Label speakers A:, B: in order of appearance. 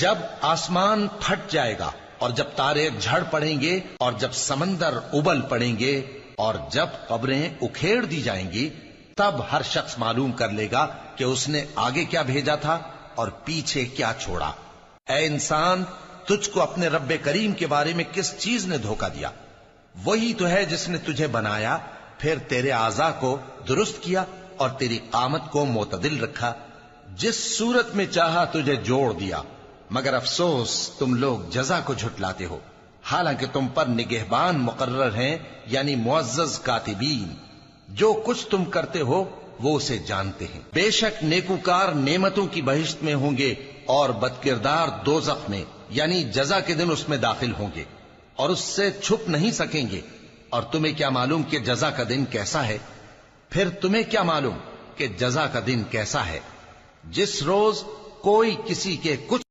A: جب آسمان پھٹ جائے گا اور جب تارے جھڑ پڑیں گے اور جب سمندر ابل پڑیں گے اور جب قبریں اکھیڑ دی جائیں گی، تب ہر شخص معلوم کر لے گا کہ اس نے آگے کیا بھیجا تھا اور پیچھے کیا چھوڑا۔ اے انسان، تجھ کو اپنے رب کریم کے بارے میں کس چیز نے دھوکہ دیا؟ وہی تو ہے جس نے تجھے بنایا، پھر تیرے اعضاء کو درست کیا اور تیری قامت کو معتدل رکھا، جس صورت میں چاہا تجھے جوڑ دیا۔ مگر افسوس تم لوگ جزا کو جھٹلاتے ہو، حالانکہ تم پر نگہبان مقرر ہیں، یعنی معزز کاتبین۔ جو کچھ تم کرتے ہو وہ اسے جانتے ہیں۔ بے شک نیکوکار نعمتوں کی بہشت میں ہوں گے اور بدکردار دوزخ میں، یعنی جزا کے دن اس میں داخل ہوں گے اور اس سے چھپ نہیں سکیں گے۔ اور تمہیں کیا معلوم کہ جزا کا دن کیسا ہے؟ پھر تمہیں کیا معلوم کہ جزا کا دن کیسا ہے؟ جس روز کوئی کسی کے کچھ